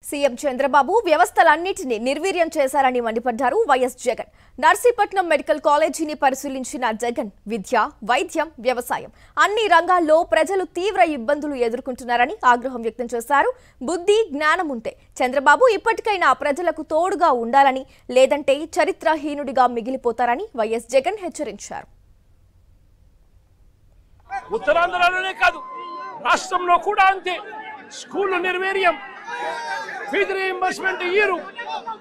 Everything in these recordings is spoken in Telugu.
సీఎం చంద్రబాబు వ్యవస్థలన్నిటిని నిర్వీర్యం చేశారని మండిపడ్డారు వైఎస్ జగన్. నర్సీపట్నం మెడికల్ కాలేజీని పరిశీలించిన జగన్ విద్య, వైద్యం, వ్యవసాయం అన్ని రంగాల్లో ప్రజలు తీవ్ర ఇబ్బందులు ఎదుర్కొంటున్నారని ఆగ్రహం వ్యక్తం చేశారు. బుద్ధి, జ్ఞానం ఉంటే చంద్రబాబు ఇప్పటికైనా ప్రజలకు తోడుగా ఉండాలని, లేదంటే చరిత్రహీనుడిగా మిగిలిపోతారని వైఎస్ జగన్ హెచ్చరించారు. ఉత్తరాంధ్రలోనే కాదు, రాష్ట్రంలో కూడా అంతే. స్కూళ్ల నిర్వీర్యం, ఫీజు రీయింబర్స్మెంట్ ఇయ్యరు,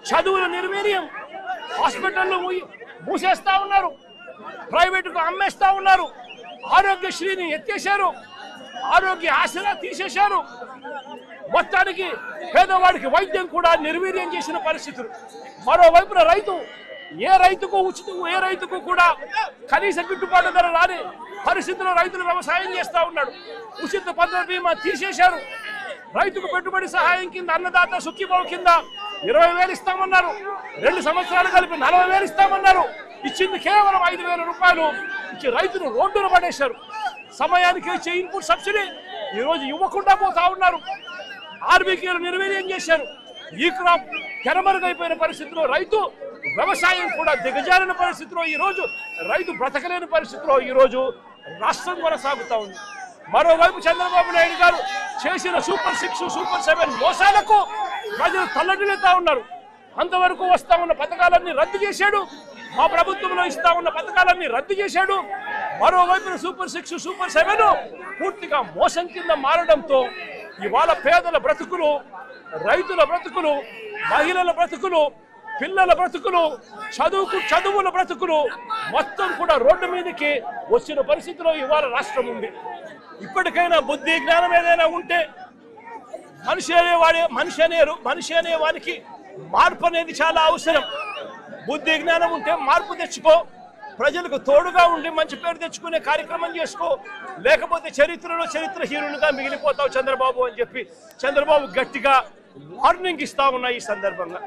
చదువుల నిర్వీర్యం, హాస్పిటల్లు మూసేస్తా ఉన్నారు, ప్రైవేటుకు అమ్మేస్తా ఉన్నారు, ఆరోగ్యశ్రీని ఎత్తేశారు, ఆరోగ్య ఆసరా తీసేశారు. మొత్తానికి పేదవాడికి వైద్యం కూడా నిర్వీర్యం చేసిన పరిస్థితులు. మరోవైపున ఏ రైతుకు కూడా కనీస గిట్టుబాటు ధర రాని పరిస్థితుల్లో రైతులు వ్యవసాయం చేస్తా ఉన్నాడు. ఉచిత పంటల బీమా తీసేశారు. రైతుకు పెట్టుబడి సహాయం కింద అన్నదాత సుఖీభావ కింద 20,000 ఇస్తామన్నారు. 2 సంవత్సరాలు కలిపి 40,000 ఇస్తామన్నారు. ఇచ్చింది కేవలం 5,000 రూపాయలు ఇచ్చి రైతును రోడ్డున పడేశారు. సమయానికి ఇచ్చే ఇన్పుట్ సబ్సిడీ ఈరోజు ఇవ్వకుండా పోతా ఉన్నారు. ఆర్బీకేలు నిర్వీర్యం చేశారు. ఈ క్రాప్ తెరమరుగైపోయిన పరిస్థితిలో రైతు వ్యవసాయం కూడా దిగజారిన పరిస్థితిలో ఈరోజు రైతు బ్రతకలేని పరిస్థితిలో ఈరోజు రాష్ట్రం కొనసాగుతా ఉంది. మరోవైపు చంద్రబాబు నాయుడు గారు చేసిన సూపర్ 6, సూపర్ 7 మోసాలకు ప్రజలు తల్లడిల్లుతా ఉన్నారు. అంతవరకు వస్తా ఉన్న పథకాలన్నీ రద్దు చేశాడు. మా ప్రభుత్వంలో ఇస్తా ఉన్న పథకాలన్నీ రద్దు చేశాడు. మరోవైపున సూపర్ 6, సూపర్ 7 పూర్తిగా మోసం కింద మారడంతో ఇవాళ పేదల బ్రతుకులు, రైతుల బ్రతుకులు, మహిళల బ్రతుకులు, పిల్లల బ్రతుకులు, చదువుల బ్రతుకులు మొత్తం కూడా రోడ్డు మీదకి వచ్చిన పరిస్థితిలో ఇవాళ రాష్ట్రం ఉంది. ఇప్పటికైనా బుద్ధి, జ్ఞానం ఏదైనా ఉంటే మనిషి అనే వానికి మార్పు అనేది చాలా అవసరం. బుద్ధి, జ్ఞానం ఉంటే మార్పు తెచ్చుకో, ప్రజలకు తోడుగా ఉండి మంచి పేరు తెచ్చుకునే కార్యక్రమం చేసుకో, లేకపోతే చరిత్రహీనులుగా మిగిలిపోతావు చంద్రబాబు అని చెప్పి చంద్రబాబు గట్టిగా వార్నింగ్ ఇస్తా ఉన్నా ఈ సందర్భంగా.